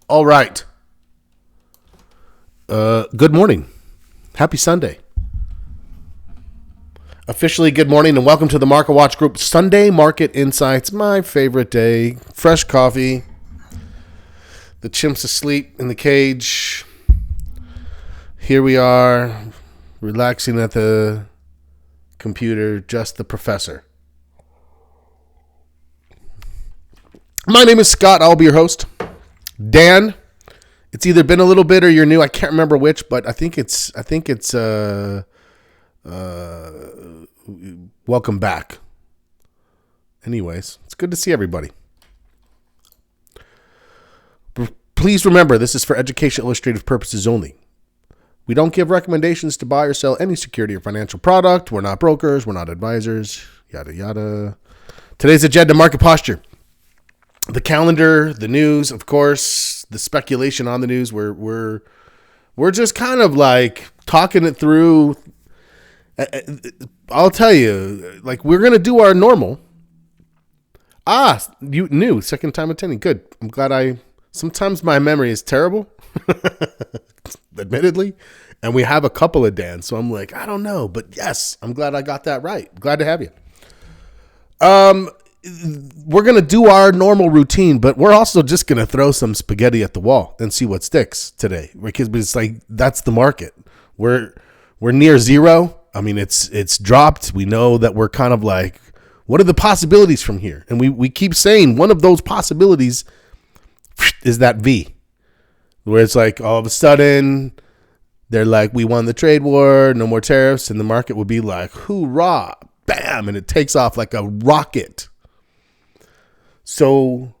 All right. Good morning. Happy Sunday. Officially, good morning and welcome to the Market Watch Group Sunday Market Insights. My favorite day. Fresh coffee. The chimp's asleep in the cage. Here we are, relaxing at the computer, just the professor. My name is Scott. I'll be your host. Dan, it's either been a little bit or you're new. I can't remember which, but I think it's welcome back. Anyways, it's good to see everybody. Please remember, this is for education illustrative purposes only. We don't give recommendations to buy or sell any security or financial product. We're not brokers. We're not advisors. Yada, yada. Today's agenda, market posture. The calendar, the news, of course, the speculation on the news. We're just kind of like talking it through. I'll tell you, like, we're going to do our normal. You knew. Second time attending. Good. I'm glad sometimes my memory is terrible. Admittedly, and we have a couple of Dans, so I'm like, I don't know, but yes, I'm glad I got that right. Glad to have you. We're gonna do our normal routine, but we're also just gonna throw some spaghetti at the wall and see what sticks today, because it's like that's the market. We're near zero. I mean, it's dropped. We know that we're kind of like, what are the possibilities from here? And we keep saying one of those possibilities is that V. Where it's like all of a sudden they're like, we won the trade war, no more tariffs, and the market would be like, hoorah, bam, and it takes off like a rocket. So,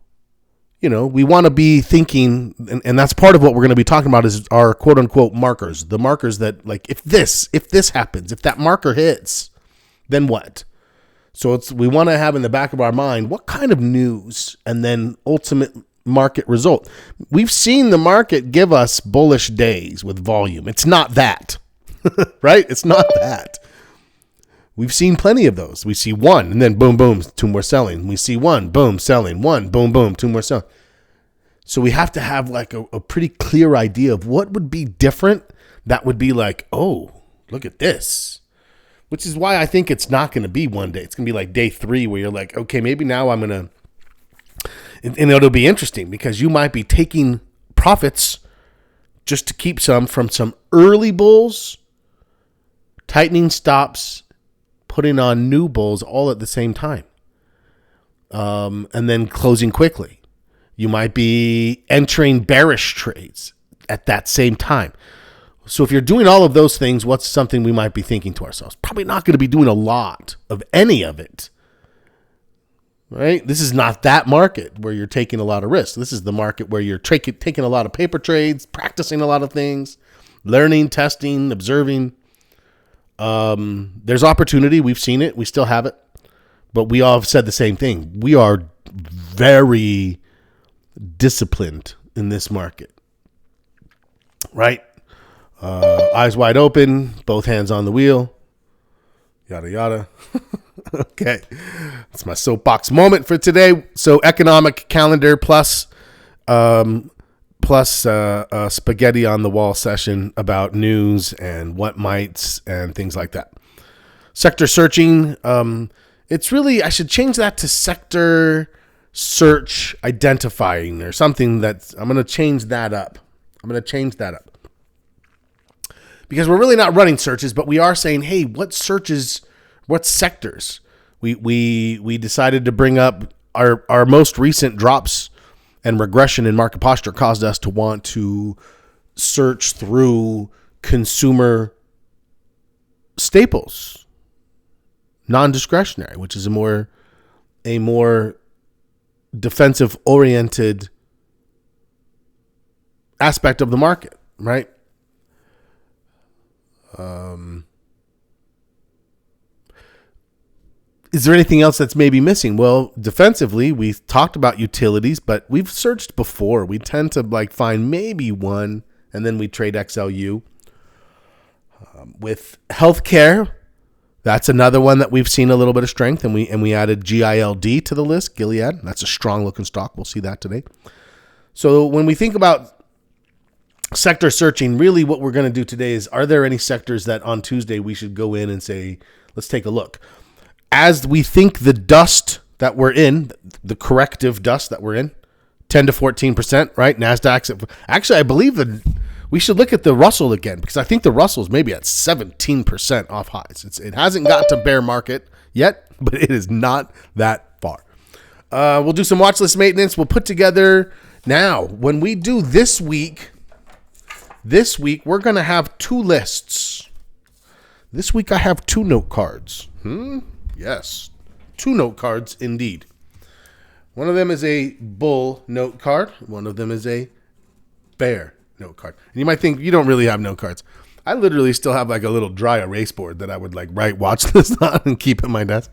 we want to be thinking, and that's part of what we're going to be talking about is our quote unquote markers, the markers that like, if this happens, if that marker hits, then what? So we want to have in the back of our mind, what kind of news and then ultimate market result. We've seen the market give us bullish days with volume. It's not that, right? It's not that. We've seen plenty of those. We see one and then boom, boom, two more selling. We see one, boom, selling, one, boom, boom, two more selling. So we have to have like a pretty clear idea of what would be different. That would be like, oh, look at this. Which is why I think it's not going to be one day. It's going to be like day 3 where you're like, okay, maybe now I'm going to, and it'll be interesting because you might be taking profits just to keep some from some early bulls, tightening stops, putting on new bulls all at the same time, and then closing quickly. You might be entering bearish trades at that same time. So if you're doing all of those things, what's something we might be thinking to ourselves? Probably not going to be doing a lot of any of it. Right? This is not that market where you're taking a lot of risks. This is the market where you're taking a lot of paper trades, practicing a lot of things, learning, testing, observing. There's opportunity. We've seen it. We still have it. But we all have said the same thing. We are very disciplined in this market. Right? Eyes wide open, both hands on the wheel. Yada, yada. Okay, that's my soapbox moment for today. So economic calendar plus spaghetti on the wall session about news and what mights and things like that. Sector searching. It's really, I should change that to sector search identifying or something. I'm going to change that up. Because we're really not running searches, but we are saying, hey, what searches, what sectors? We decided to bring up our most recent drops and regression in market posture caused us to want to search through consumer staples, non-discretionary, which is a more defensive oriented aspect of the market, right? Is there anything else that's maybe missing? Well, defensively, we've talked about utilities, but we've searched before. We tend to like find maybe one, and then we trade XLU. With healthcare, that's another one that we've seen a little bit of strength, and we added GILD to the list, Gilead. That's a strong looking stock. We'll see that today. So when we think about sector searching, really what we're going to do today is, are there any sectors that on Tuesday we should go in and say, let's take a look? As we think the dust that we're in, the corrective dust that we're in, 10 to 14%, right? NASDAQ's, actually, I believe that we should look at the Russell again, because I think the Russell's maybe at 17% off highs. It hasn't got to bear market yet, but it is not that far. We'll do some watch list maintenance. We'll put together now, when we do this week, we're going to have 2 lists. This week I have 2 note cards. Yes, 2 note cards indeed. One of them is a bull note card. One of them is a bear note card. And you might think, you don't really have note cards. I literally still have like a little dry erase board that I would like write watch list on and keep at my desk.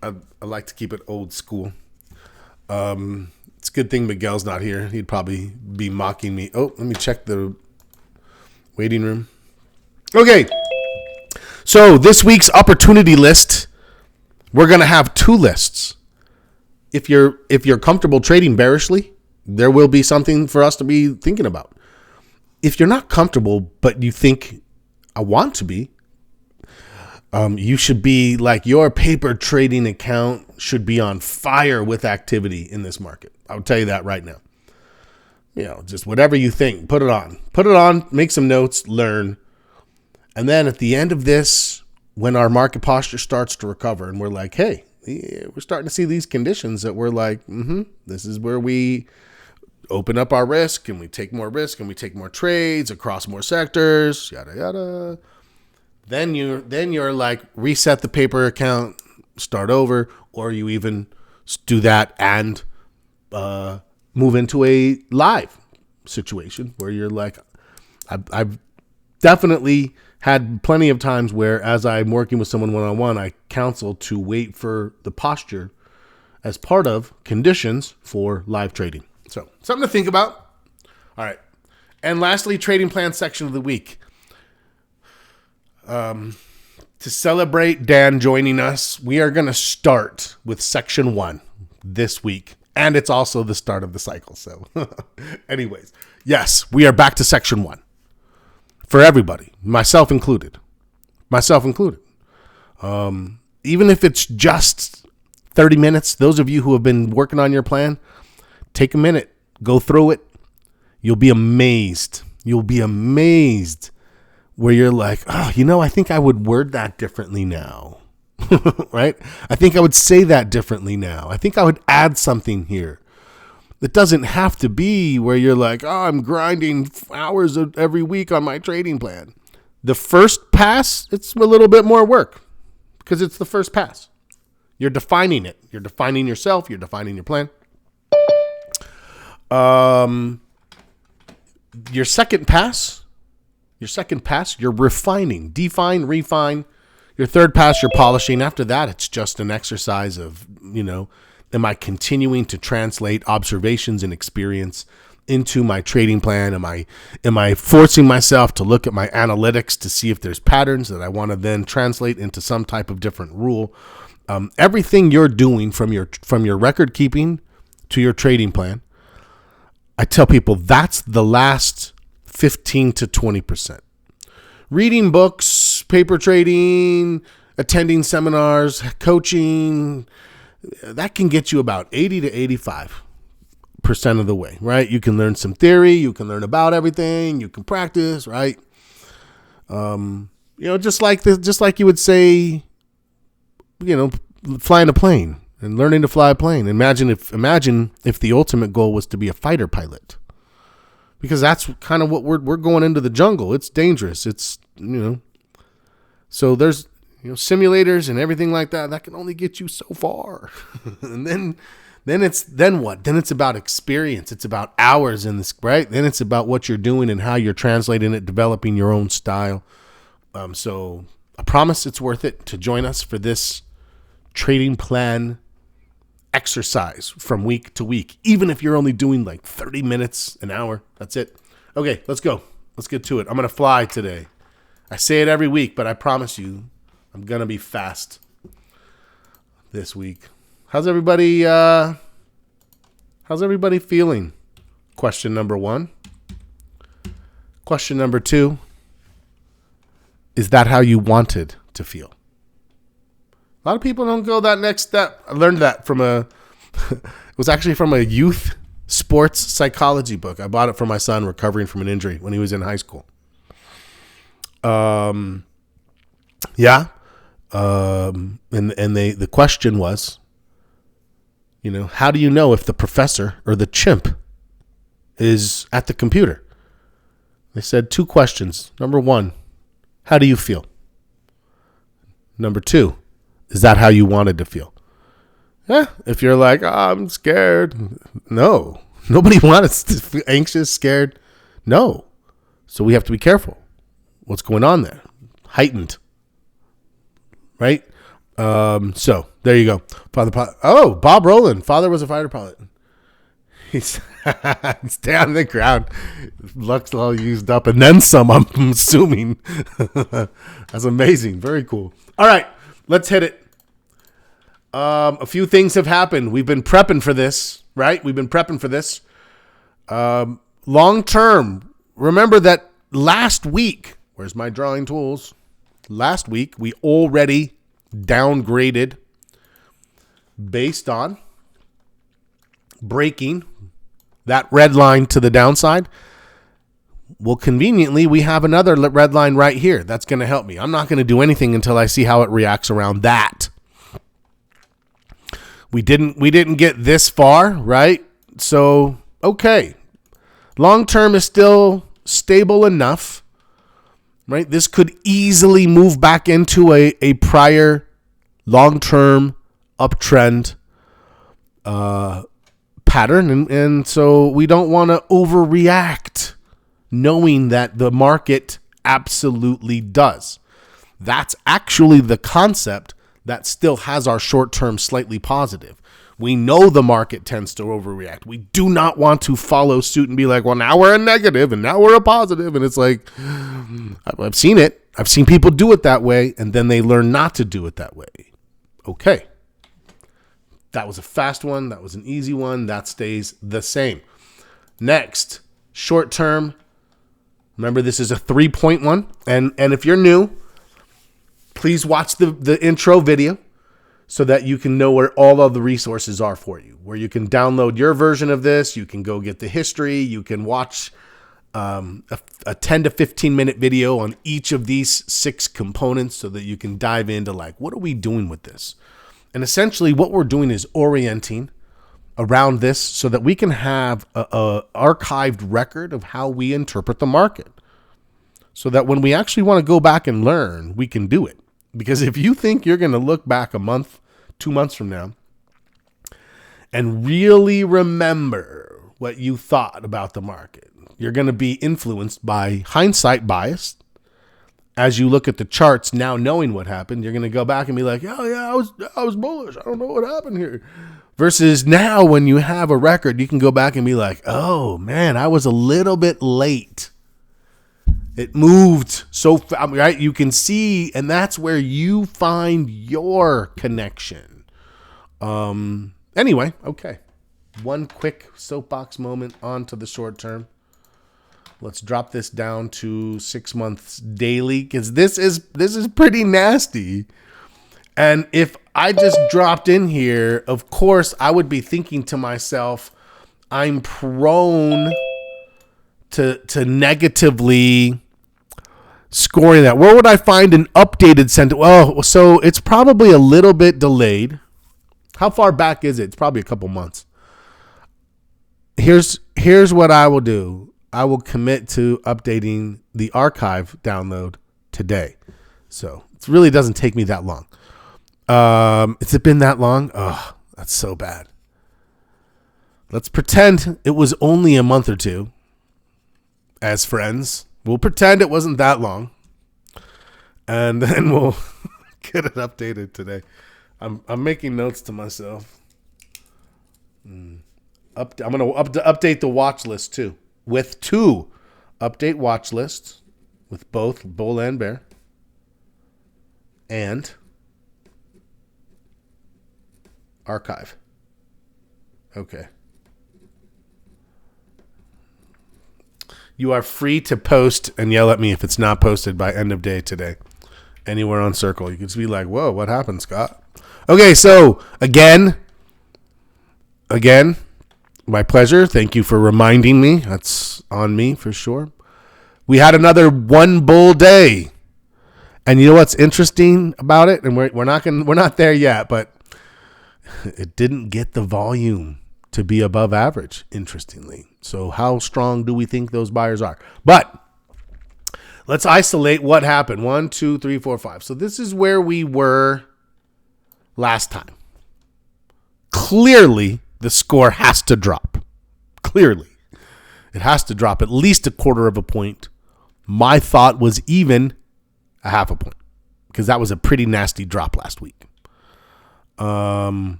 I like to keep it old school. It's a good thing Miguel's not here. He'd probably be mocking me. Oh, let me check the waiting room. Okay. So this week's opportunity list, we're going to have 2 lists. If you're comfortable trading bearishly, there will be something for us to be thinking about. If you're not comfortable, but you think I want to be, you should be like, your paper trading account should be on fire with activity in this market. I'll tell you that right now. Just whatever you think, put it on, make some notes, learn. And then at the end of this, when our market posture starts to recover and we're like, hey, we're starting to see these conditions that we're like, this is where we open up our risk and we take more risk and we take more trades across more sectors, yada, yada. Then you're like, reset the paper account, start over, or you even do that and move into a live situation where you're like, I've definitely had plenty of times where, as I'm working with someone one-on-one, I counsel to wait for the posture as part of conditions for live trading. So something to think about. All right. And lastly, trading plan section of the week. To celebrate Dan joining us, we are going to start with section 1 this week. And it's also the start of the cycle. So anyways, yes, we are back to section 1. For everybody, myself included. Even if it's just 30 minutes, those of you who have been working on your plan, take a minute, go through it. You'll be amazed. Where you're like, oh, I think I would word that differently now. Right? I think I would say that differently now. I think I would add something here. It doesn't have to be where you're like, oh, I'm grinding hours every week on my trading plan. The first pass, it's a little bit more work because it's the first pass. You're defining it. You're defining yourself. You're defining your plan. Your second pass, you're refining. Define, refine. Your third pass, you're polishing. After that, it's just an exercise of, am I continuing to translate observations and experience into my trading plan? Am I forcing myself to look at my analytics to see if there's patterns that I want to then translate into some type of different rule? Everything you're doing from your record keeping to your trading plan, I tell people that's the last 15 to 20%. Reading books, paper trading, attending seminars, coaching, that can get you about 80 to 85% of the way, right? You can learn some theory, you can learn about everything, you can practice, right? Just like you would say, flying a plane and learning to fly a plane. Imagine if the ultimate goal was to be a fighter pilot, because that's kind of what we're going into the jungle. It's dangerous. It's, so there's, simulators and everything like that can only get you so far. And then what? Then it's about experience. It's about hours in this, right? Then it's about what you're doing and how you're translating it, developing your own style. So I promise it's worth it to join us for this trading plan exercise from week to week, even if you're only doing like 30 minutes, an hour. That's it. Okay, let's go. Let's get to it. I'm going to fly today. I say it every week, but I promise you, I'm going to be fast this week. How's everybody feeling? Question number 1. Question number 2. Is that how you wanted to feel? A lot of people don't go that next step. I learned that from it was actually from a youth sports psychology book. I bought it for my son recovering from an injury when he was in high school. And the question was, how do you know if the professor or the chimp is at the computer? They said 2 questions. Number 1, how do you feel? Number 2, is that how you wanted to feel? Yeah, if you're like, I'm scared. No, nobody wants to feel anxious, scared. No. So we have to be careful. What's going on there? Heightened. Right? So there you go. Bob Rowland. Father was a fighter pilot. He's stay on the ground. Luck's all used up and then some, I'm assuming. That's amazing. Very cool. All right, let's hit it. A few things have happened. We've been prepping for this, right? We've been prepping for this. Long term, remember that last week, where's my drawing tools? Last week, we already downgraded based on breaking that red line to the downside. Well, conveniently, we have another red line right here. That's going to help me. I'm not going to do anything until I see how it reacts around that. We didn't get this far, right? So, okay. Long term is still stable enough, right? This could easily move back into a prior long-term uptrend pattern. And so we don't want to overreact knowing that the market absolutely does. That's actually the concept that still has our short term slightly positive. We know the market tends to overreact. We do not want to follow suit and be like, well, now we're a negative and now we're a positive. And it's like, I've seen it. I've seen people do it that way, and then they learn not to do it that way. Okay. That was a fast one. That was an easy one. That stays the same. Next, short term. Remember, this is a 3-point one. And if you're new, please watch the intro video so that you can know where all of the resources are for you, where you can download your version of this. You can go get the history. You can watch a 10 to 15 minute video on each of these 6 components so that you can dive into what are we doing with this? And essentially what we're doing is orienting around this so that we can have a archived record of how we interpret the market, so that when we actually want to go back and learn, we can do it. Because if you think you're going to look back a month, 2 months from now and really remember what you thought about the market, you're going to be influenced by hindsight bias. As you look at the charts now, knowing what happened, you're going to go back and be like, oh yeah, I was bullish. I don't know what happened here. Versus now, when you have a record, you can go back and be like, oh man, I was a little bit late. It moved so fast, right? You can see, and that's where you find your connection. Anyway, okay. One quick soapbox moment onto the short term. Let's drop this down to 6 months daily, because this is pretty nasty. And if I just dropped in here, of course, I would be thinking to myself, I'm prone to negatively scoring that. Where would I find an updated sentence? Well, so it's probably a little bit delayed. How far back is it? It's probably a couple months. Here's what I will do. I will commit to updating the archive download today. So it really doesn't take me that long. Has it been that long? Oh, that's so bad. Let's pretend it was only a month or two as friends. We'll pretend it wasn't that long. And then we'll get it updated today. I'm making notes to myself. I'm going to update the watch list too. With 2 update watch lists with both bull and bear and archive. Okay. You are free to post and yell at me if it's not posted by end of day today. Anywhere on Circle. You can just be like, whoa, what happened, Scott? Okay, so again, my pleasure. Thank you for reminding me. That's on me for sure. We had another one bull day. And you know what's interesting about it? And we're not there yet, but it didn't get the volume to be above average, interestingly. So how strong do we think those buyers are? But let's isolate what happened. 1, 2, 3, 4, 5. So this is where we were last time. Clearly, the score has to drop. Clearly. It has to drop at least a quarter of a point. My thought was even a half a point because that was a pretty nasty drop last week. I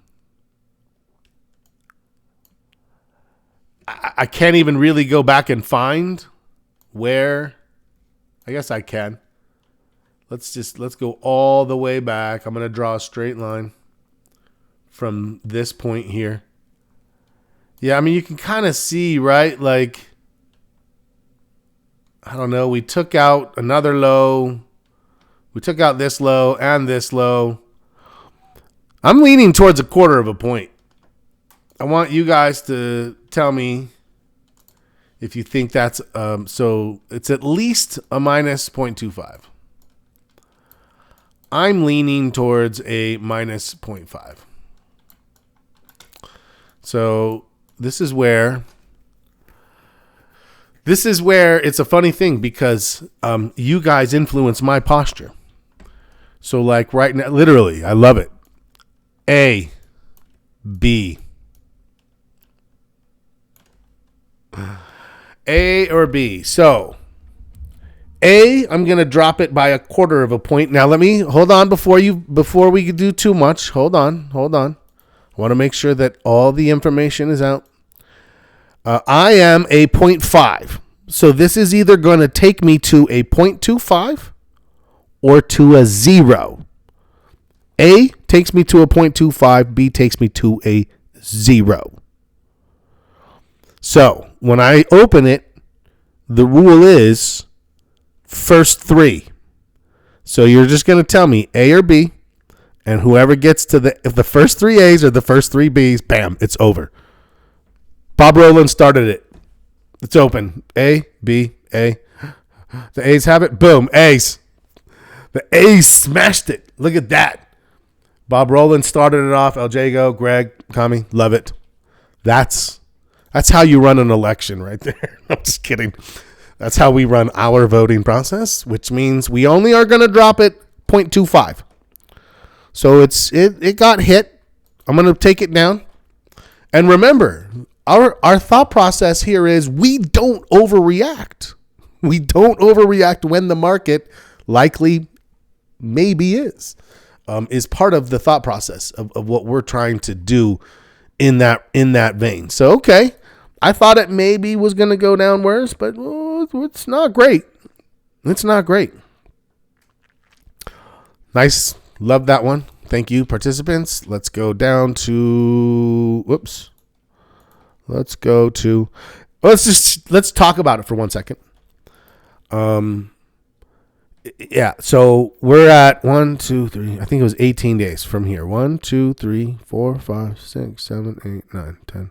can't even really go back and find where. I guess I can. Let's go all the way back. I'm going to draw a straight line from this point here. Yeah, I mean, you can kind of see, right? Like, I don't know. We took out another low. We took out this low and this low. I'm leaning towards a quarter of a point. I want you guys to tell me if you think that's so it's at least a minus 0.25. I'm leaning towards a minus 0.5. So this is where it's a funny thing because you guys influence my posture. So like right now, literally, I love it. A, B. A or B. So A, I'm going to drop it by a quarter of a point. Now let me hold on before we do too much. Hold on. I want to make sure that all the information is out. I am a 0.5. So this is either going to take me to a 0.25 or to a 0. A takes me to a 0.25. B takes me to a 0. So when I open it, the rule is first 3. So you're just going to tell me A or B, and whoever gets to if the first 3 A's or the first 3 B's, bam, it's over. Bob Rowland started it. It's open. A, B, A. The A's have it. Boom, A's. The A's smashed it. Look at that. Bob Rowland started it off. El Jago, Greg, Kami, love it. That's how you run an election right there. I'm just kidding. That's how we run our voting process, which means we only are going to drop it 0.25. So it got hit. I'm going to take it down. And remember, our thought process here is we don't overreact. We don't overreact when the market likely maybe is part of the thought process of what we're trying to do in that vein. So, okay, I thought it maybe was going to go down worse, but it's not great. It's not great. Nice. Love that one. Thank you, participants. Let's go down to, let's talk about it for 1 second. Yeah, so we're at 1, 2, 3. I think it was 18 days from here. 1, 2, 3, 4, 5, 6, 7, 8, 9, 10, 11,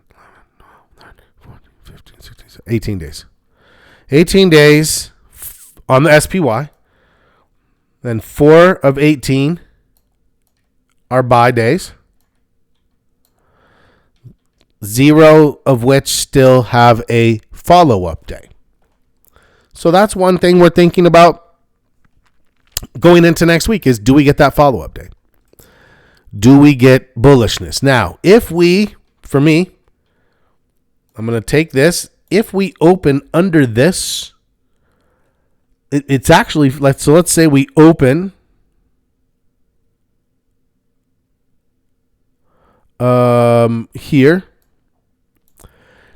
12, 13, 14, 15, 16, 17, 18 days. 18 days on the SPY. Then 4 of 18 are buy days. 0 of which still have a follow-up day. So that's one thing we're thinking about going into next week is, do we get that follow-up day? Do we get bullishness? Now, for me, I'm going to take this. If we open under this, it's actually, let's say we open here.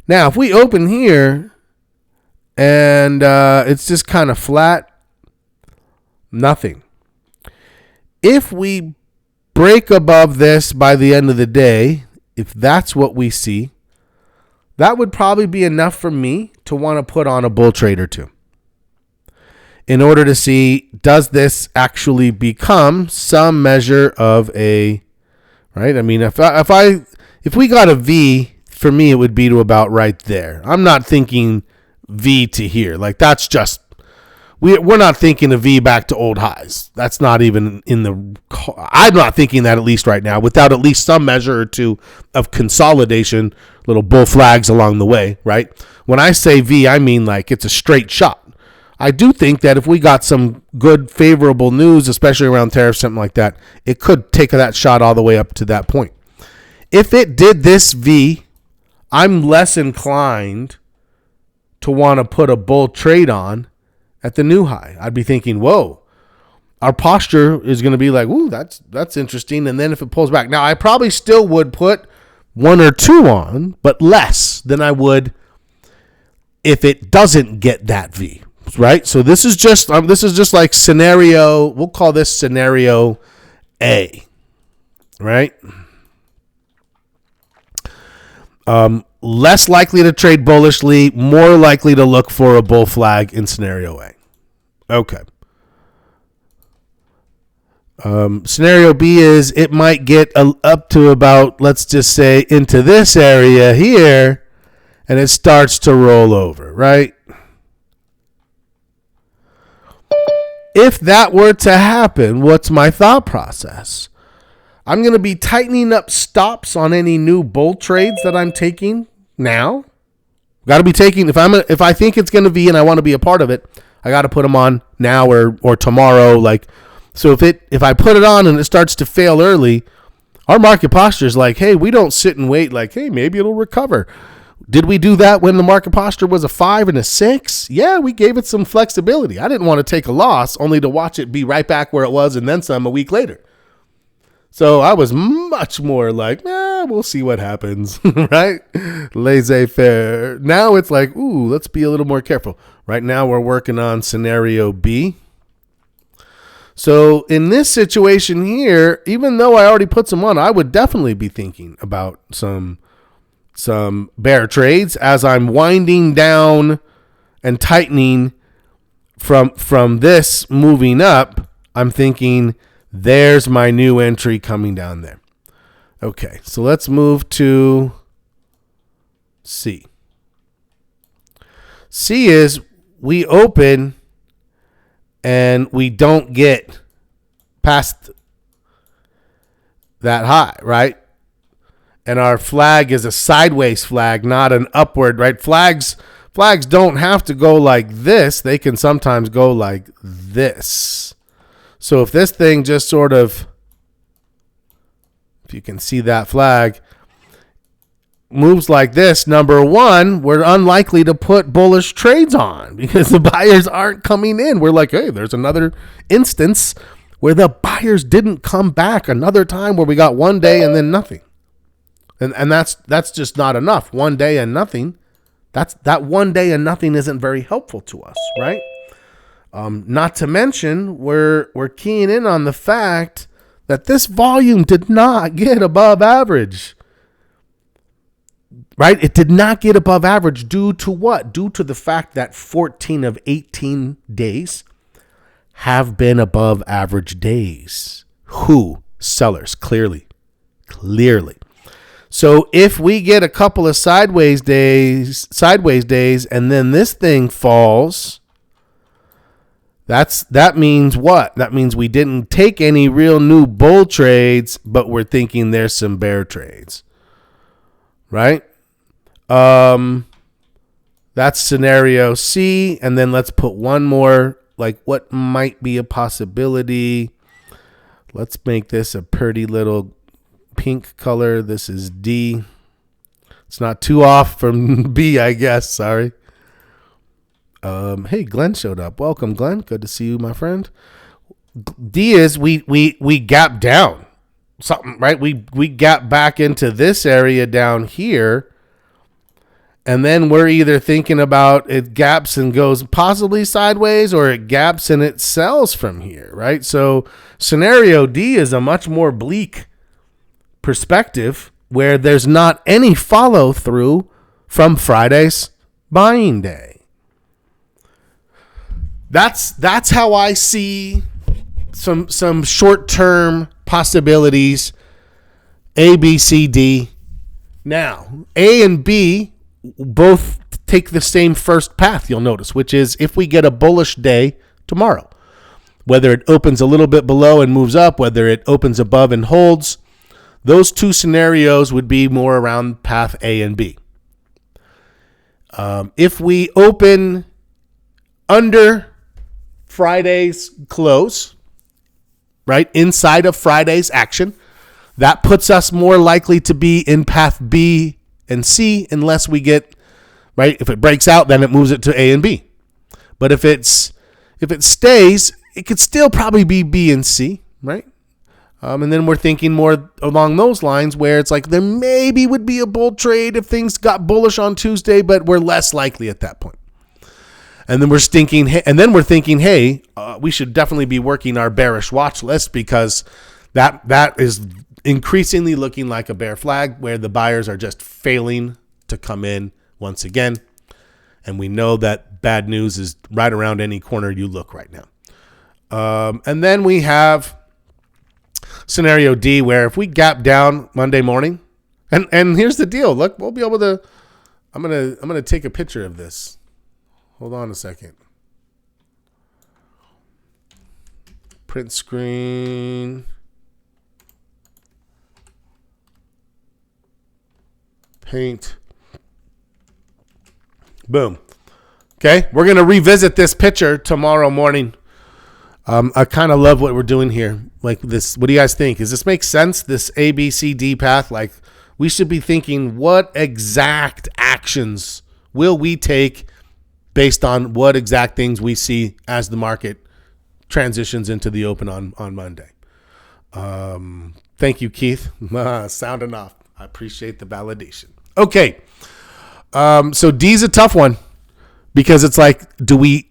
Now, if we open here and it's just kind of flat, nothing. If we break above this by the end of the day, if that's what we see, that would probably be enough for me to want to put on a bull trade or two in order to see, does this actually become some measure of a, right? I mean, if we got a V, for me, it would be to about right there. I'm not thinking V to here. Like, that's just, we're not thinking a V back to old highs. That's not even in the, I'm not thinking that, at least right now, without at least some measure or two of consolidation, little bull flags along the way, right? When I say V, I mean like it's a straight shot. I do think that if we got some good, favorable news, especially around tariffs, something like that, it could take that shot all the way up to that point. If it did this V, I'm less inclined to want to put a bull trade on at the new high. I'd be thinking, whoa, our posture is going to be like, ooh, that's interesting. And then if it pulls back, now I probably still would put one or two on, but less than I would if it doesn't get that V. Right, so this is just like scenario. We'll call this scenario A, right? Less likely to trade bullishly, more likely to look for a bull flag in scenario A. Okay. Scenario B is it might get up to about, let's just say, into this area here, and it starts to roll over, right? If that were to happen, what's my thought process? I'm going to be tightening up stops on any new bull trades that I'm taking now. Got to be taking, if I think it's going to be and I want to be a part of it, I got to put them on now or tomorrow. Like, so if I put it on and it starts to fail early, our market posture is like, hey, we don't sit and wait like, hey, maybe it'll recover. Did we do that when the market posture was a 5 and a 6? Yeah, we gave it some flexibility. I didn't want to take a loss only to watch it be right back where it was and then some a week later. So I was much more like, we'll see what happens, right? Laissez-faire. Now it's like, ooh, let's be a little more careful. Right now we're working on scenario B. So in this situation here, even though I already put some on, I would definitely be thinking about some bear trades as I'm winding down and tightening from this moving up. I'm thinking there's my new entry coming down there. Okay, so let's move to C. C is we open and we don't get past that high, right? And our flag is a sideways flag, not an upward, right? Flags don't have to go like this. They can sometimes go like this. So if this thing just sort of, if you can see that flag, moves like this, number one, we're unlikely to put bullish trades on because the buyers aren't coming in. We're like, hey, there's another instance where the buyers didn't come back, another time where we got one day and then nothing. And that's just not enough. One day and nothing. That one day and nothing isn't very helpful to us, right? Not to mention, we're keying in on the fact that this volume did not get above average, right? It did not get above average due to what? Due to the fact that 14 of 18 days have been above average days. Who? Sellers, clearly. So if we get a couple of sideways days, and then this thing falls, that means what? That means we didn't take any real new bull trades, but we're thinking there's some bear trades, right? That's scenario C, and then let's put one more, like what might be a possibility. Let's make this a pretty little pink color. This is D. It's not too off from B, I guess. Sorry. Hey, Glenn showed up. Welcome, Glenn. Good to see you, my friend. D is we gap down something, right? We gap back into this area down here, and then we're either thinking about it gaps and goes possibly sideways, or it gaps and it sells from here, right? So scenario D is a much more bleak perspective where there's not any follow through from Friday's buying day. That's how I see some short-term possibilities. A, B, C, D. Now, A and B both take the same first path, you'll notice, which is if we get a bullish day tomorrow, whether it opens a little bit below and moves up, whether it opens above and holds, those two scenarios would be more around path A and B. If we open under Friday's close, right, inside of Friday's action, that puts us more likely to be in path B and C unless we get, right, if it breaks out, then it moves it to A and B. But if it stays, it could still probably be B and C, right? And then we're thinking more along those lines where it's like there maybe would be a bull trade if things got bullish on Tuesday, but we're less likely at that point. And then we're thinking, hey, we should definitely be working our bearish watch list because that is increasingly looking like a bear flag where the buyers are just failing to come in once again. And we know that bad news is right around any corner you look right now. And then we have scenario D, where if we gap down Monday morning, and here's the deal. Look, we'll be able to. I'm gonna take a picture of this. Hold on a second. Print screen. Paint. Boom. Okay, we're going to revisit this picture tomorrow morning. I kind of love what we're doing here. Like this, what do you guys think? Does this make sense? This A, B, C, D path? Like we should be thinking what exact actions will we take based on what exact things we see as the market transitions into the open on Monday. Thank you, Keith. Sound enough. I appreciate the validation. Okay. So D's a tough one because it's like, do we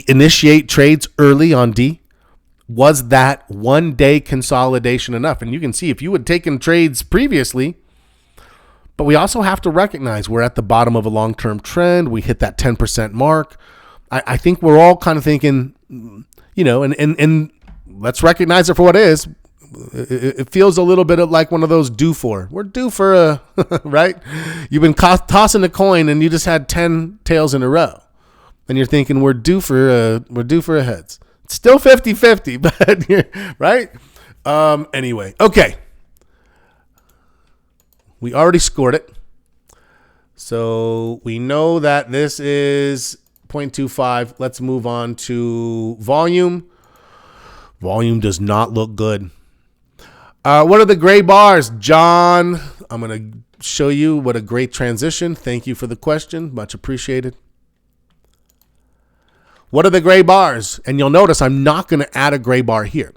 initiate trades early on D? Was that 1 day consolidation enough? And you can see if you had taken trades previously, but we also have to recognize we're at the bottom of a long-term trend. We hit that 10% mark. I think we're all kind of thinking, and let's recognize it for what it is. It feels a little bit like one of those due for. We're due for a, right? You've been tossing a coin and you just had 10 tails in a row. And you're thinking we're due for a heads. It's still 50-50, but right? Anyway, okay. We already scored it. So we know that this is 0.25. Let's move on to volume. Volume does not look good. What are the gray bars? John, I'm going to show you what a great transition. Thank you for the question. Much appreciated. What are the gray bars? And you'll notice I'm not going to add a gray bar here.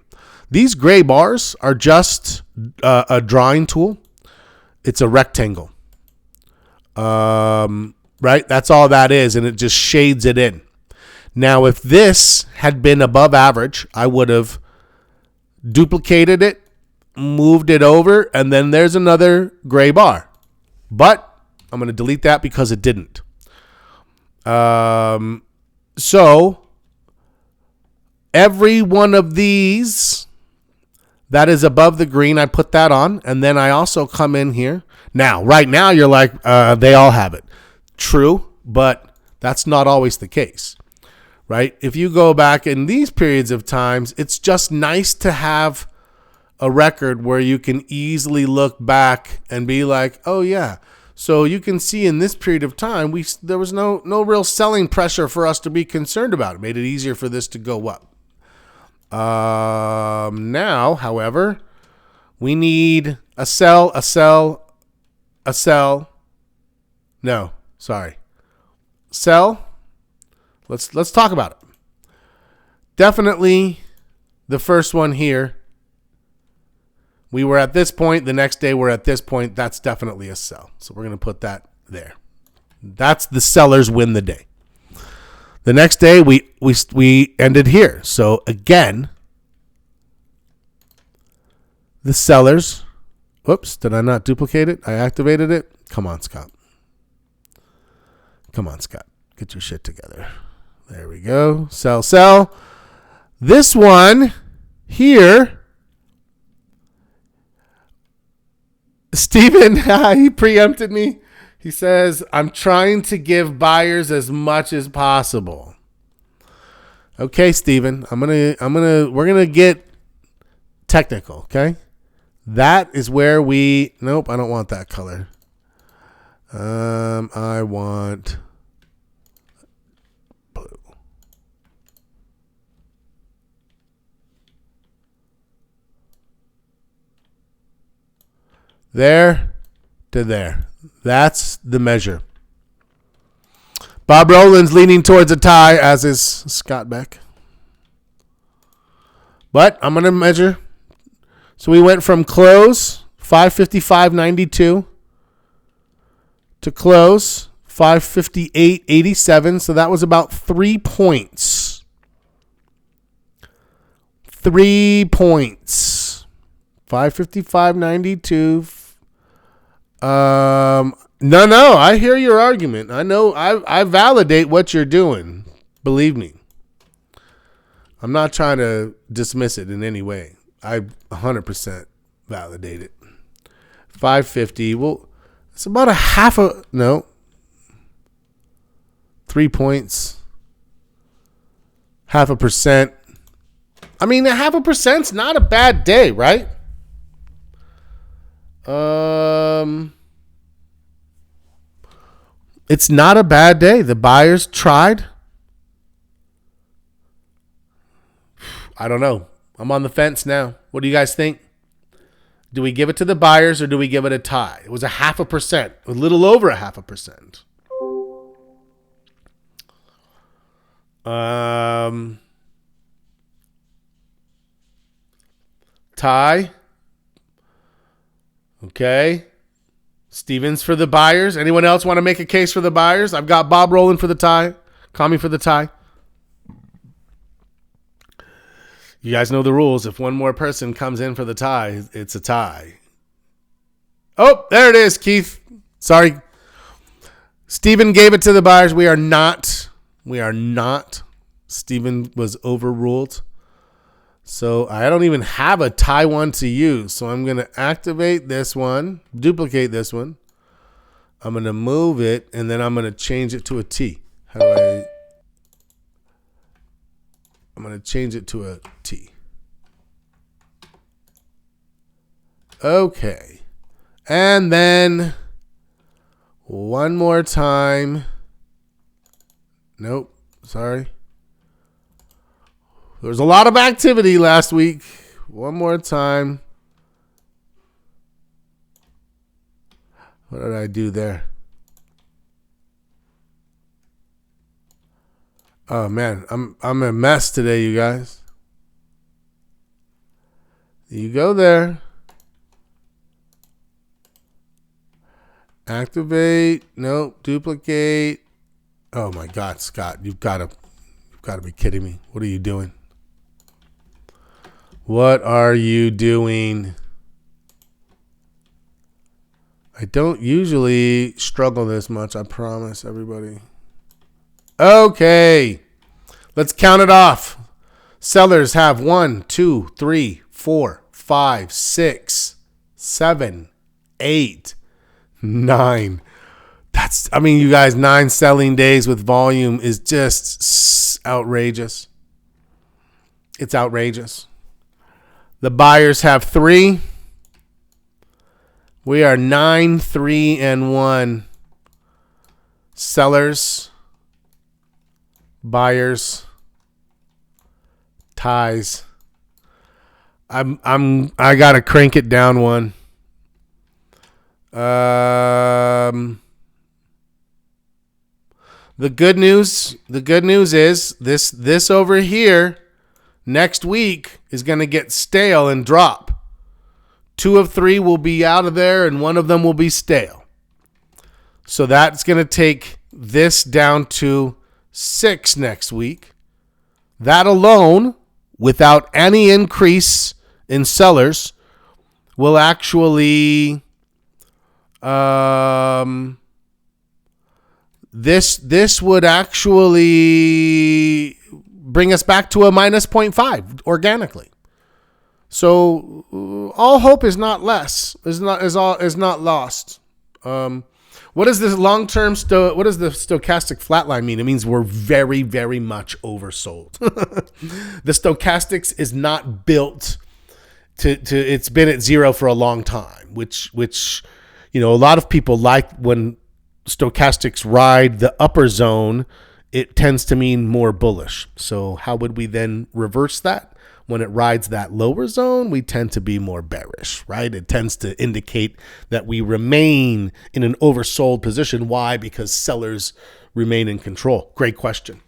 These gray bars are just a drawing tool. It's a rectangle. Right? That's all that is. And it just shades it in. Now, if this had been above average, I would have duplicated it, moved it over, and then there's another gray bar. But I'm going to delete that because it didn't. So every one of these that is above the green, I put that on, and then I also come in here. Now, right now, you're like, they all have it. True, but that's not always the case, right? If you go back in these periods of times, it's just nice to have a record where you can easily look back and be like, oh, yeah. So you can see in this period of time, there was no real selling pressure for us to be concerned about. It made it easier for this to go up. Now, however, we need a sell. No, sorry. Sell. Let's talk about it. Definitely the first one here. We were at this point. The next day we're at this point. That's definitely a sell. So we're going to put that there. That's the sellers win the day. The next day we ended here. So again, the sellers. Whoops, did I not duplicate it? I activated it. Come on, Scott. Come on, Scott. Get your shit together. There we go. Sell. This one here, Steven, he preempted me. He says, I'm trying to give buyers as much as possible. Okay, Steven, we're gonna get technical, okay? That is where nope, I don't want that color. I want blue. There to there. That's the measure. Bob Rowland's leaning towards a tie, as is Scott Beck. But I'm going to measure. So we went from close, 555.92, to close, 558.87. So that was about 3 points. 3 points. 555.92. No, I hear your argument. I know I validate what you're doing. Believe me. I'm not trying to dismiss it in any way. I 100% validate it. 550. Well, it's about a 3 points. 0.5%. I mean, 0.5%'s not a bad day, right? It's not a bad day. The buyers tried. I don't know. I'm on the fence now. What do you guys think? Do we give it to the buyers or do we give it a tie? It was 0.5%, a little over 0.5%. Tie. Okay. Stevens for the buyers. Anyone else want to make a case for the buyers? I've got Bob Rowland for the tie. Kami for the tie. You guys know the rules. If one more person comes in for the tie, it's a tie. Oh, there it is, Keith. Sorry. Steven gave it to the buyers. We are not. Steven was overruled. So I don't even have a tie one to use. So I'm going to activate this one, duplicate this one. I'm going to move it, and then I'm going to change it to a T. I'm going to change it to a T. Okay. And then one more time. Nope. Sorry. There was a lot of activity last week. One more time. What did I do there? Oh man, I'm a mess today, you guys. You go there. Activate. Nope. Duplicate. Oh my God, Scott, you've got to be kidding me. What are you doing? What are you doing? I don't usually struggle this much, I promise everybody. Okay. Let's count it off. Sellers have 1, 2, 3, 4, 5, 6, 7, 8, 9. You guys, 9 selling days with volume is just outrageous. It's outrageous. The buyers have 3. We are 9, 3, and 1. Sellers, buyers, ties. I gotta crank it down one. The good news is this over here next week is going to get stale and drop. 2 of 3 will be out of there and 1 of them will be stale. So that's going to take this down to 6 next week. That alone, without any increase in sellers, will actually this would actually bring us back to a minus 0.5 organically. So all hope is not lost. What does this long-term what does the stochastic flatline mean? It means we're very, very much oversold. The stochastics is not built to it's been at zero for a long time, which a lot of people like when stochastics ride the upper zone, it tends to mean more bullish. So how would we then reverse that? When it rides that lower zone, we tend to be more bearish, right? It tends to indicate that we remain in an oversold position. Why? Because sellers remain in control. Great question.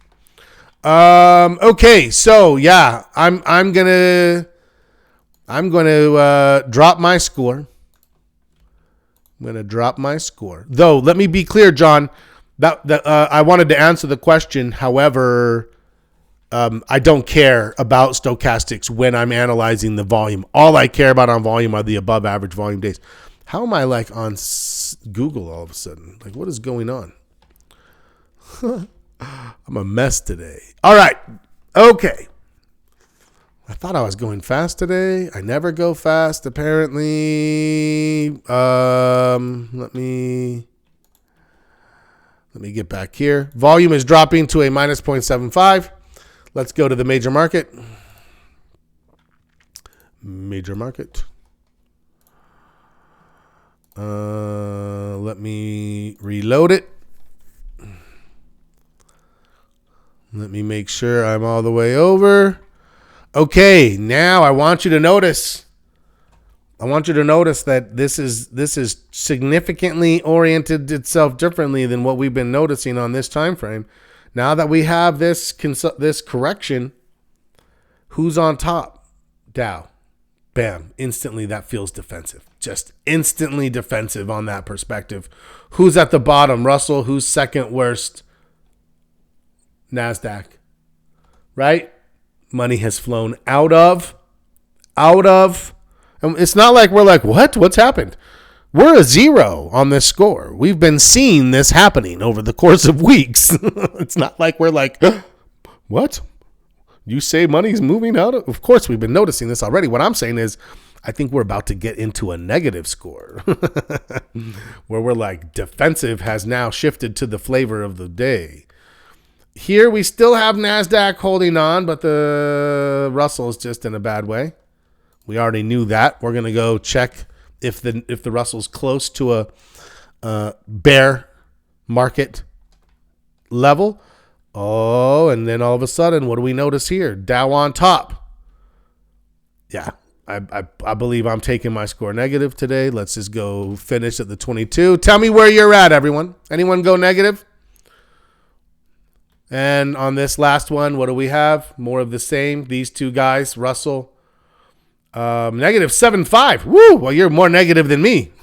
Okay, so yeah, I'm gonna drop my score. I'm gonna drop my score. Though, let me be clear, John. That I wanted to answer the question. However, I don't care about stochastics when I'm analyzing the volume. All I care about on volume are the above average volume days. How am I like on Google all of a sudden? Like, what is going on? I'm a mess today. All right. Okay. I thought I was going fast today. I never go fast, apparently. Let me get back here. Volume is dropping to a minus 0.75. Let's go to the major market. Major market. Let me reload it. Let me make sure I'm all the way over. Okay, now I want you to notice. I want you to notice that this is significantly oriented itself differently than what we've been noticing on this time frame. Now that we have this correction, who's on top? Dow. Bam. Instantly, that feels defensive. Just instantly defensive on that perspective. Who's at the bottom? Russell. Who's second worst? NASDAQ. Right? Money has flown out of. And it's not like we're like, what? What's happened? We're a zero on this score. We've been seeing this happening over the course of weeks. It's not like we're like, what? You say money's moving out? Of course, we've been noticing this already. What I'm saying is, I think we're about to get into a negative score where we're like, defensive has now shifted to the flavor of the day. Here we still have NASDAQ holding on, but the Russell is just in a bad way. We already knew that. We're going to go check if the Russell's close to a bear market level. Oh, and then all of a sudden, what do we notice here? Dow on top. Yeah, I believe I'm taking my score negative today. Let's just go finish at the 22. Tell me where you're at, everyone. Anyone go negative? And on this last one, what do we have? More of the same. These two guys, Russell. Negative 7.5. Woo! Well, you're more negative than me.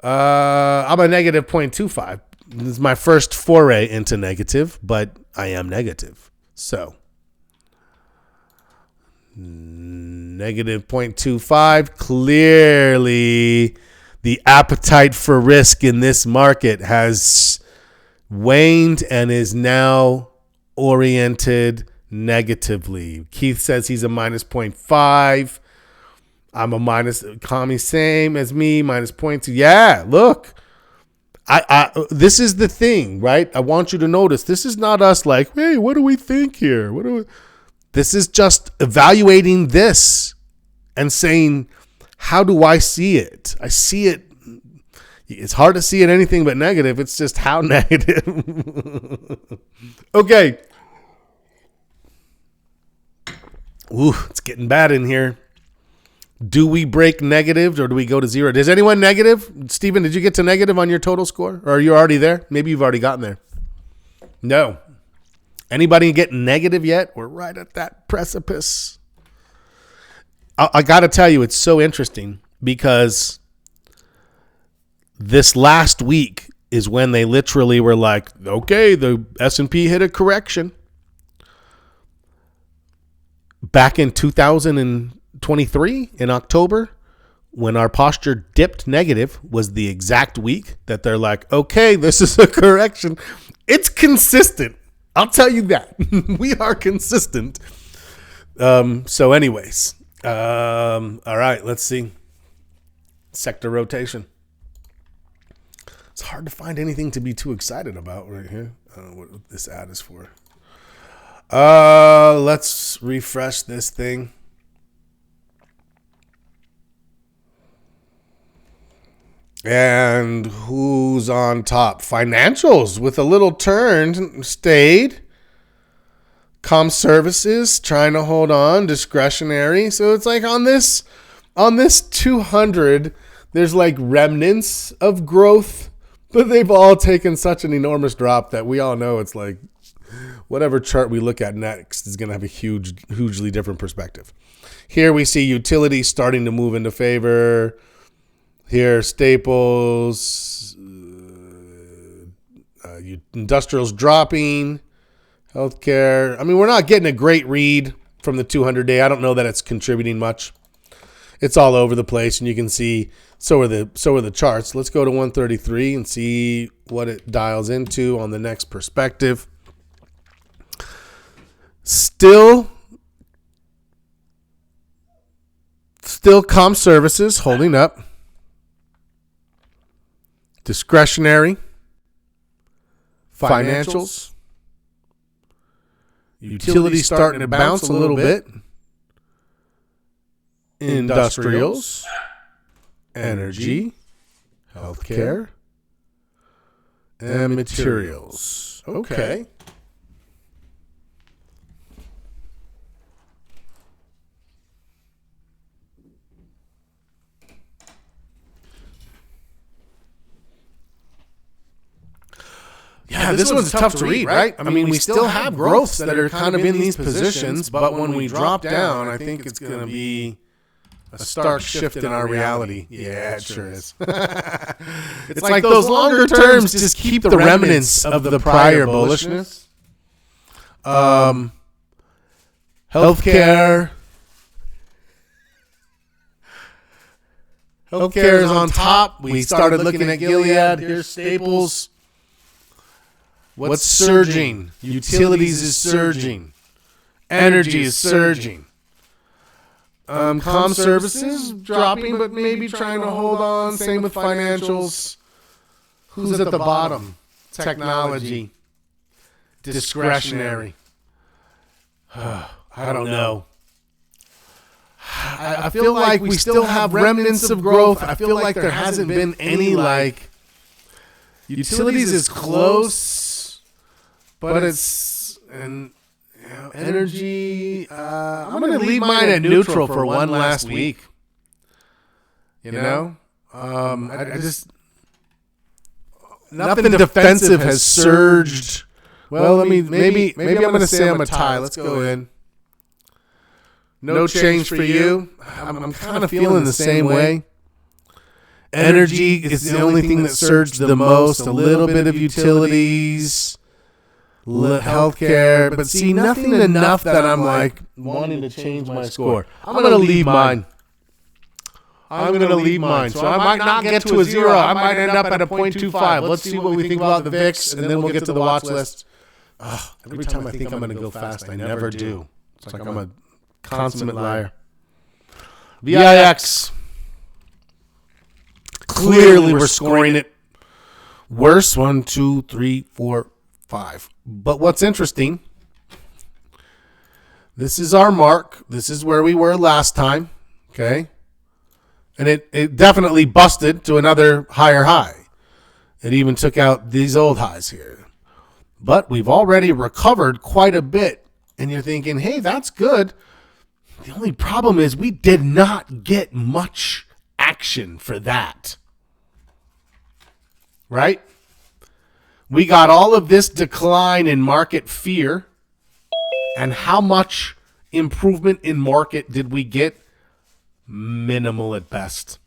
I'm a negative 0.25. This is my first foray into negative, but I am negative. So, negative 0.25. Clearly, the appetite for risk in this market has waned and is now oriented negatively. Keith says he's a minus 0.5. I'm a minus, Kami same as me, minus 0.2. Yeah, look. I this is the thing, right? I want you to notice this is not us like, hey, what do we think here? This is just evaluating this and saying, how do I see it? I see it. It's hard to see it anything but negative. It's just how negative. Okay. Ooh, it's getting bad in here. Do we break negatives or do we go to zero? Is anyone negative? Steven, did you get to negative on your total score? Or are you already there? Maybe you've already gotten there. No. Anybody get negative yet? We're right at that precipice. I got to tell you, it's so interesting because this last week is when they literally were like, okay, the S&P hit a correction. Back in 2023, in October, when our posture dipped negative was the exact week that they're like, okay, this is a correction. It's consistent. I'll tell you that. We are consistent. So anyways, all right, let's see. Sector rotation. It's hard to find anything to be too excited about right here. I don't know what this ad is for. Let's refresh this thing. And who's on top? Financials with a little turn stayed. Comm services trying to hold on. Discretionary. So it's like on this 200, there's like remnants of growth, but they've all taken such an enormous drop that we all know it's like whatever chart we look at next is going to have a hugely different perspective. Here we see utilities starting to move into favor. Here, staples, industrials dropping, healthcare. I mean, we're not getting a great read from the 200-day. I don't know that it's contributing much. It's all over the place, and you can see so are the charts. Let's go to 133 and see what it dials into on the next perspective. Still comm services holding up. Discretionary, financials, utilities starting to bounce a little bit, industrials, energy, healthcare, and materials. Okay. Yeah, this one's tough to read, right? I mean, we still have growths that are kind of in these positions, but when we drop down, I think it's going to be a stark shift in our reality. Yeah, it sure is. It's like those longer terms just keep the remnants of the prior bullishness. Healthcare. Healthcare is on top. We started looking at Gilead. Here's Staples. What's surging? Utilities is surging. Energy is surging. Comm services dropping, but maybe trying to hold on. Same with financials. Who's at the bottom? Technology. Discretionary. I don't know. I feel like we still have remnants of growth. I feel like there hasn't been any like utilities is close. But it's energy. I'm going to leave mine at neutral for one last week. You know, I just nothing defensive has surged. Well, maybe I'm going to say I'm a tie. Let's go in. No change for you. I'm kind of feeling the same way. Energy is the only thing that surged the most. A little bit of utilities. Healthcare, but see, nothing enough that I'm like wanting to change my score. I'm going to leave mine. So I might not get to a 0. I might end up at a 0.25. Let's see what we think about the VIX, and then we'll get to the watch list. Every time I think I'm going to go fast, I never do. It's like I'm a consummate liar. VIX. Clearly, we're scoring it worse. 1, 2, 3, 4, 5. But what's interesting, this is our mark. This is where we were last time. Okay. And it definitely busted to another higher high. It even took out these old highs here. But we've already recovered quite a bit. And you're thinking, hey, that's good. The only problem is we did not get much action for that. Right? We got all of this decline in market fear. And how much improvement in market did we get? Minimal at best.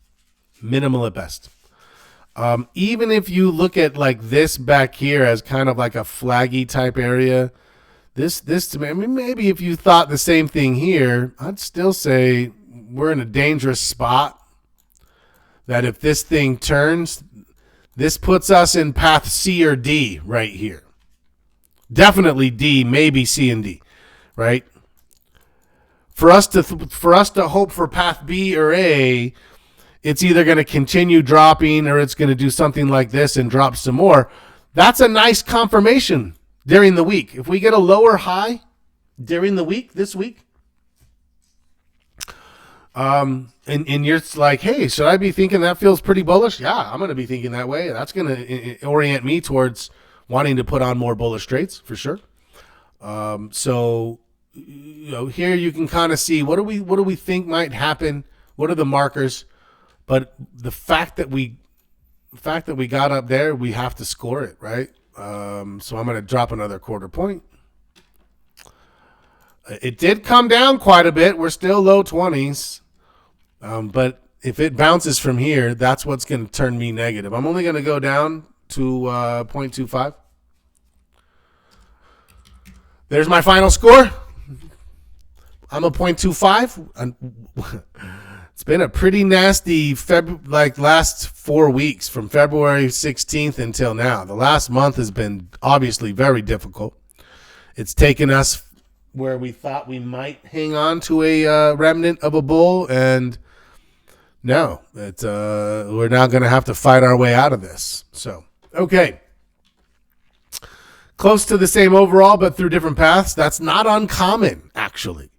Even if you look at like this back here as kind of like a flaggy type area, this to me, I mean, maybe if you thought the same thing here, I'd still say we're in a dangerous spot. that if this thing turns, this puts us in path C or D right here. Definitely D, maybe C and D, right? For us to hope for path B or A, it's either going to continue dropping or it's going to do something like this and drop some more. That's a nice confirmation during the week. If we get a lower high during the week, this week, and you're like, hey, should I be thinking that feels pretty bullish? Yeah, I'm going to be thinking that way. That's going to orient me towards wanting to put on more bullish trades for sure. So, here you can kind of see what do we think might happen? What are the markers? But the fact that we got up there, we have to score it, right? So I'm going to drop another quarter point. It did come down quite a bit. We're still low 20s. But if it bounces from here, that's what's going to turn me negative. I'm only going to go down to 0.25. There's my final score. I'm a 0.25. It's been a pretty nasty last 4 weeks from February 16th until now. The last month has been obviously very difficult. It's taken us where we thought we might hang on to a remnant of a bull, and no, we're now going to have to fight our way out of this. So, okay. Close to the same overall, but through different paths. That's not uncommon, actually.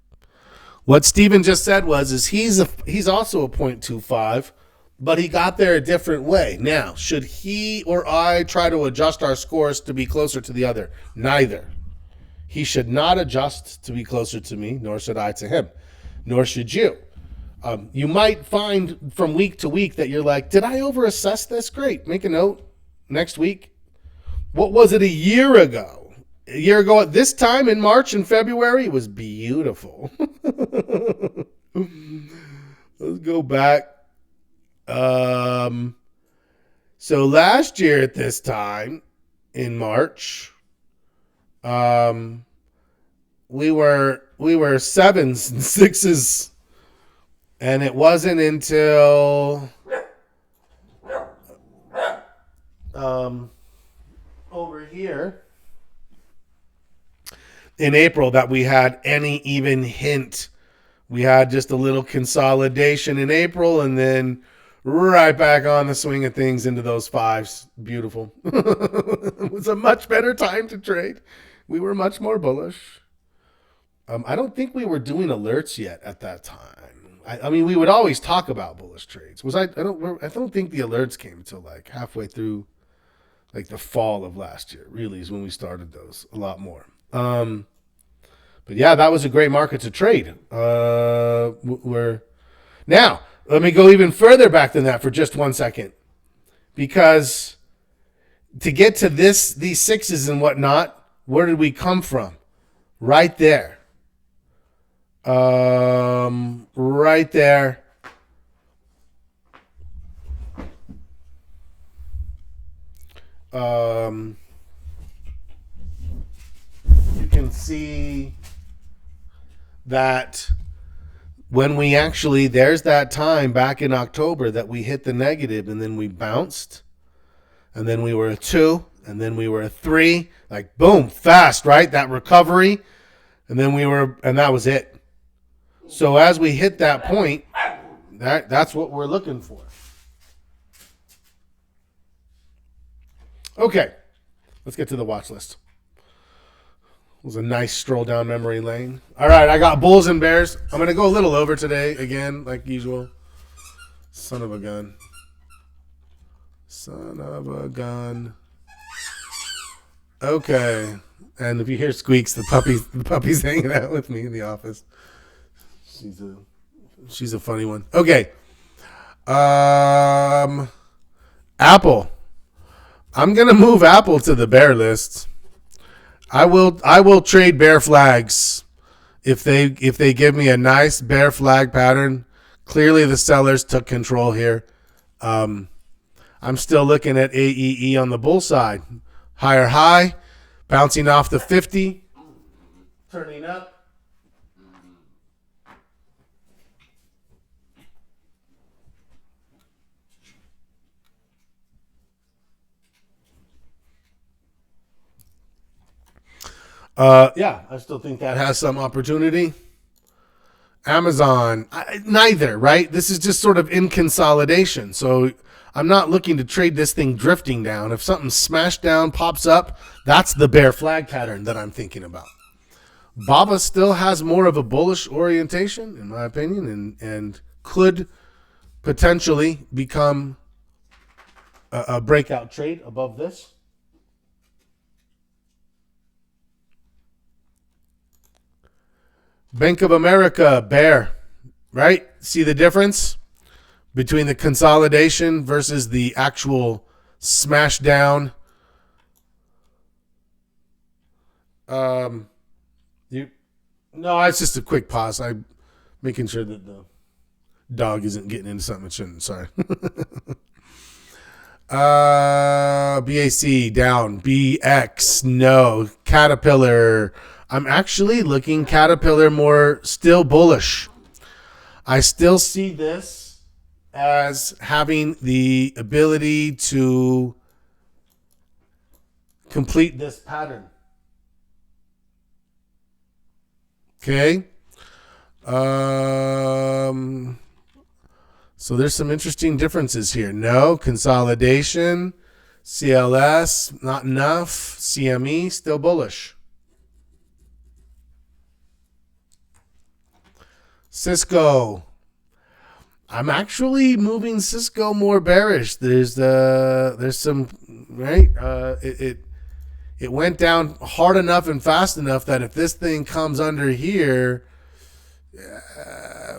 What Steven just said is he's also a 0.25, but he got there a different way. Now, should he or I try to adjust our scores to be closer to the other? Neither. He should not adjust to be closer to me, nor should I to him, nor should you. You might find from week to week that you're like, did I overassess this? Great. Make a note. Next week. What was it a year ago? A year ago at this time in March and February, it was beautiful. Let's go back. So last year at this time in March, we were sevens and sixes, and it wasn't until over here in April that we had any even hint. We had just a little consolidation in April, and then right back on the swing of things into those fives. Beautiful. It was a much better time to trade. We were much more bullish. I don't think we were doing alerts yet at that time. I mean, we would always talk about bullish trades. I don't think the alerts came until like halfway through, like the fall of last year. Really is when we started those a lot more. But yeah, that was a great market to trade. Now, let me go even further back than that for just 1 second, because to get to these sixes and whatnot, where did we come from? Right there. Right there. You can see that when we actually, there's that time back in October that we hit the negative, and then we bounced, and then we were a 2, and then we were a 3, like boom, fast, right? That recovery, and then and that was it. So as we hit that point, that's what we're looking for. Okay, let's get to the watch list. It was a nice stroll down memory lane. All right, I got Bulls and Bears. I'm going to go a little over today, again, like usual. Son of a gun. Son of a gun. Okay. And if you hear squeaks, the puppy's hanging out with me in the office. She's a funny one. Okay. Apple. I'm going to move Apple to the bear list. I will trade bear flags if they give me a nice bear flag pattern. Clearly the sellers took control here. I'm still looking at AEE on the bull side. Higher high, bouncing off the 50, turning up. Yeah, I still think that has some opportunity. Amazon, neither, right? This is just sort of in consolidation. So I'm not looking to trade this thing drifting down. If something smashed down, pops up, that's the bear flag pattern that I'm thinking about. Baba still has more of a bullish orientation, in my opinion, and could potentially become a breakout trade above this. Bank of America, bear, right? See the difference between the consolidation versus the actual smash down. No, it's just a quick pause. I'm making sure that the dog isn't getting into something it shouldn't. Sorry. BAC down. BX no. Caterpillar. I'm actually looking Caterpillar more still bullish. I still see this as having the ability to complete this pattern. Okay. So there's some interesting differences here. No, consolidation, CLS, not enough. CME, still bullish. Cisco. I'm actually moving Cisco more bearish. There's some right. It went down hard enough and fast enough that if this thing comes under here,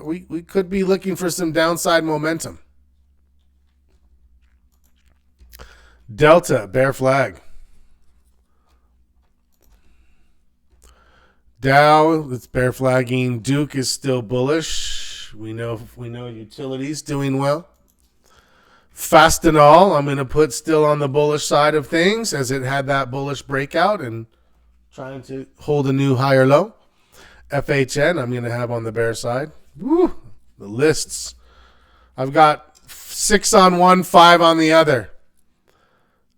we could be looking for some downside momentum. Delta, bear flag. Dow, it's bear flagging. Duke is still bullish. We know utilities doing well. Fastenal, I'm going to put still on the bullish side of things as it had that bullish breakout and trying to hold a new higher low. FHN, I'm going to have on the bear side. Woo, the lists. I've got 6 on one, 5 on the other.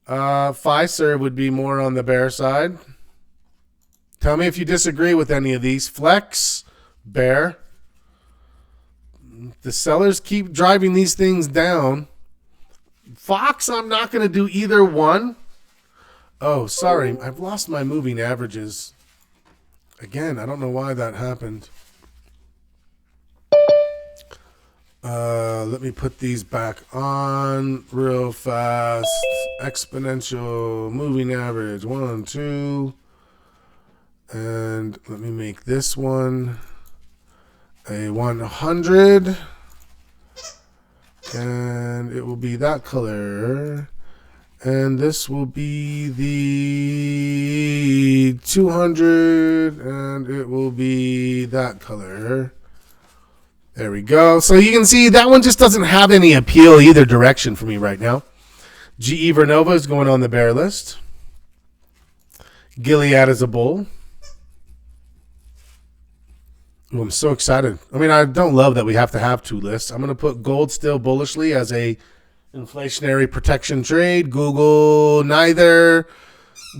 Pfizer would be more on the bear side. Tell me if you disagree with any of these. Flex, bear. The sellers keep driving these things down. Fox, I'm not going to do either one. Oh, sorry. I've lost my moving averages. Again, I don't know why that happened. Let me put these back on real fast. Exponential moving average. 1, 2. And let me make this one a 100. And it will be that color. And this will be the 200. And it will be that color. There we go. So you can see that one just doesn't have any appeal either direction for me right now. GE Vernova is going on the bear list. Gilead is a bull. Ooh, I'm so excited. I mean, I don't love that we have to have 2 lists. I'm going to put gold still bullishly as a inflationary protection trade. Google, neither.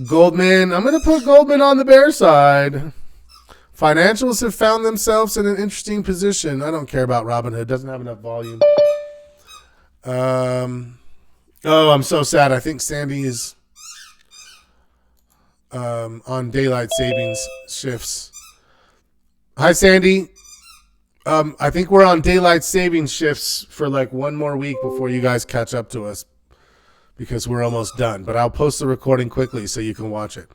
Goldman, I'm going to put Goldman on the bear side. Financials have found themselves in an interesting position. I don't care about Robinhood. Doesn't have enough volume. Oh, I'm so sad. I think Sandy is on daylight savings shifts. Hi, Sandy. I think we're on daylight savings shifts for like one more week before you guys catch up to us because we're almost done. But I'll post the recording quickly so you can watch it.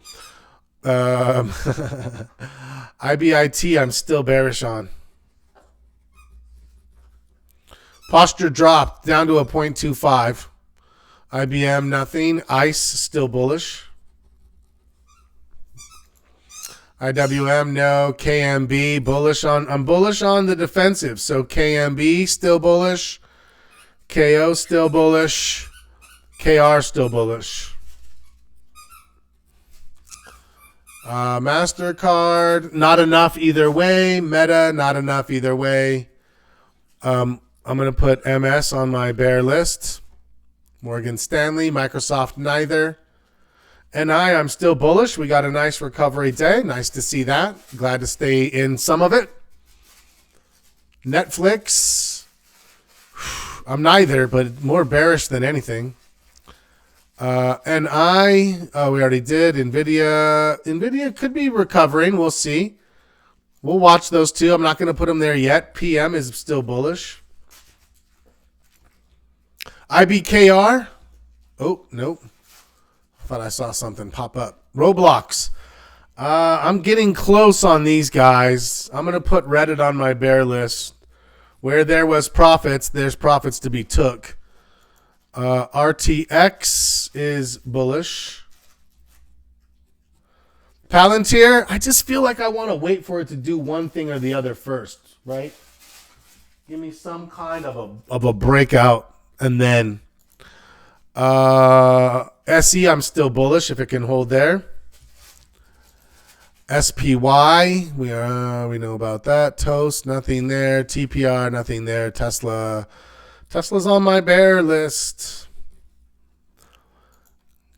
IBIT, I'm still bearish on. Posture dropped down to a 0.25. IBM, nothing. ICE, still bullish. IWM, no. KMB, bullish on. I'm bullish on the defensive. So KMB, still bullish. KO, still bullish. KR, still bullish. MasterCard, not enough either way. Meta, not enough either way. I'm going to put MS on my bear list. Morgan Stanley, Microsoft, neither. I'm still bullish. We got a nice recovery day. Nice to see that. Glad to stay in some of it. Netflix, I'm neither, but more bearish than anything. We already did. NVIDIA could be recovering. We'll see. We'll watch those two. I'm not going to put them there yet. PM is still bullish. IBKR. Oh, nope. Thought I saw something pop up. Roblox. I'm getting close on these guys. I'm going to put Reddit on my bear list. Where there was profits, there's profits to be took. RTX is bullish. Palantir, I just feel like I want to wait for it to do one thing or the other first, right? Give me some kind of a breakout, and then SE, I'm still bullish if it can hold there. SPY, we know about that. Toast, nothing there. TPR, nothing there. Tesla's on my bear list.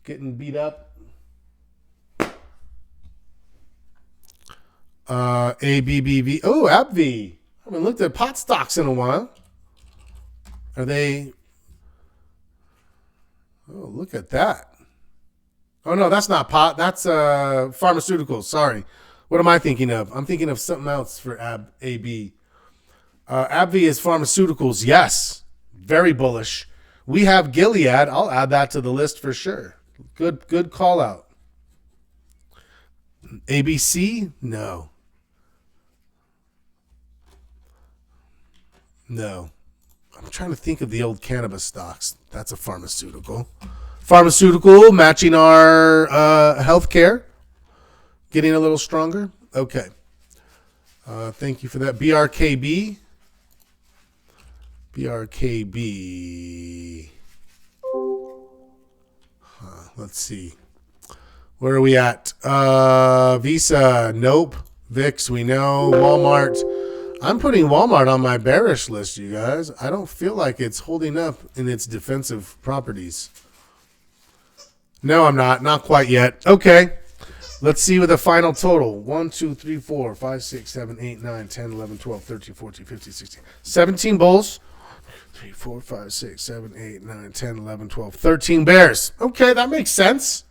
Getting beat up. ABBV. Oh, AbbVie. I haven't looked at pot stocks in a while. Are they? Oh, look at that. Oh, no, that's not pot. That's pharmaceuticals. Sorry. What am I thinking of? I'm thinking of something else for AB. AbbVie is pharmaceuticals. Yes. Very bullish. We have Gilead. I'll add that to the list for sure. Good call out. ABC? No. I'm trying to think of the old cannabis stocks. That's a pharmaceutical. Pharmaceutical matching our healthcare. Getting a little stronger. Okay. Thank you for that. BRKB. Let's see. Where are we at? Visa. Nope. VIX, we know. Walmart. I'm putting Walmart on my bearish list, you guys. I don't feel like it's holding up in its defensive properties. No, I'm not. Not quite yet. Okay. Let's see with the final total. 1, 2, 3, 4, 5, 6, 7, 8, 9, 10, 11, 12, 13, 14, 15, 16. 17 bulls. 3, 4, 5, 6, 7, 8, 9, 10, 11, 12, 13 bears. Okay, that makes sense.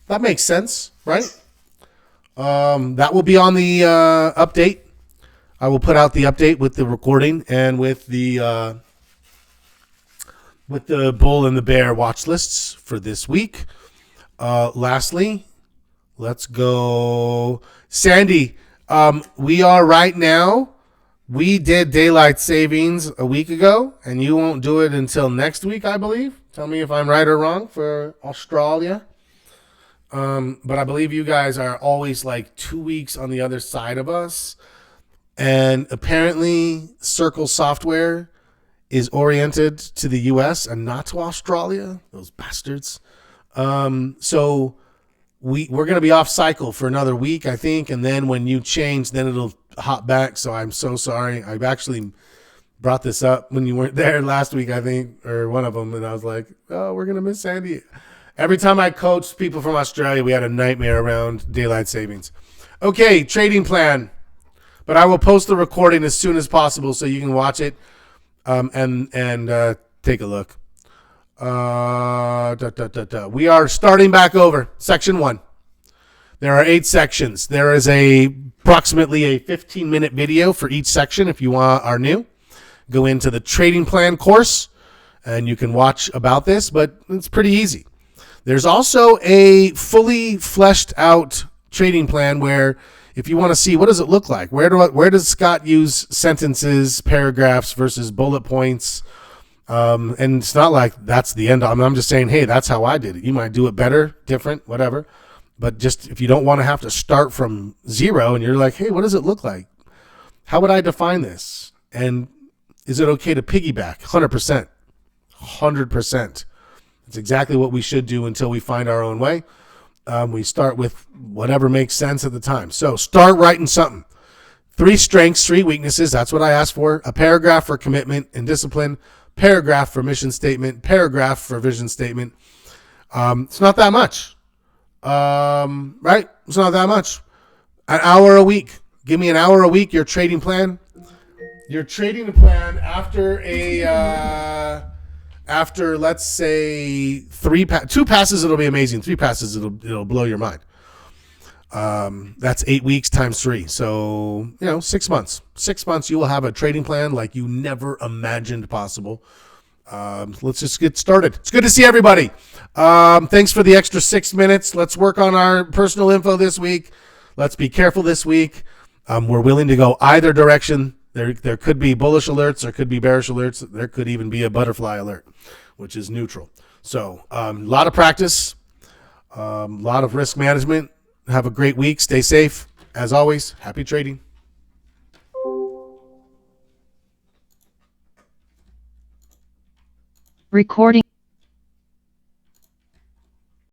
That makes sense, right? That will be on the update. I will put out the update with the recording and with the bull and the bear watch lists for this week. Lastly, let's go. Sandy, we are right now. We did daylight savings a week ago, and you won't do it until next week, I believe. Tell me if I'm right or wrong for Australia. But I believe you guys are always like 2 weeks on the other side of us. And apparently Circle Software is oriented to the U.S. and not to Australia. Those bastards. So we're going to be off cycle for another week, I think. And then when you change, then it'll hop back. So I'm so sorry. I've actually brought this up when you weren't there last week, I think, or one of them. And I was like, oh, we're going to miss Sandy. Every time I coached people from Australia, we had a nightmare around daylight savings. Okay, trading plan. But I will post the recording as soon as possible so you can watch it and take a look. We are starting back over. Section 1. There are 8 sections. There is approximately a 15-minute video for each section if you are new. Go into the trading plan course, and you can watch about this, but it's pretty easy. There's also a fully fleshed out trading plan where if you want to see what does it look like, where does Scott use sentences, paragraphs versus bullet points, and it's not like that's the end. I'm just saying, hey, that's how I did it. You might do it better, different, whatever. But just if you don't want to have to start from zero and you're like, hey, what does it look like? How would I define this? And is it okay to piggyback? 100%. 100%. It's exactly what we should do until we find our own way. We start with whatever makes sense at the time. So start writing something. 3 strengths, 3 weaknesses. That's what I asked for. A paragraph for commitment and discipline. Paragraph for mission statement. Paragraph for vision statement. It's not that much. Right? It's not that much. An hour a week. Give me an hour a week. Your trading plan. Your trading plan after let's say two passes, it'll be amazing. Three passes, it'll blow your mind. That's 8 weeks times 3. So 6 months. 6 months, you will have a trading plan like you never imagined possible. Let's just get started. It's good to see everybody. Thanks for the extra 6 minutes. Let's work on our personal info this week. Let's be careful this week. We're willing to go either direction. There could be bullish alerts, there could be bearish alerts, there could even be a butterfly alert, which is neutral. So a lot of practice, a lot of risk management. Have a great week. Stay safe. As always, happy trading. Recording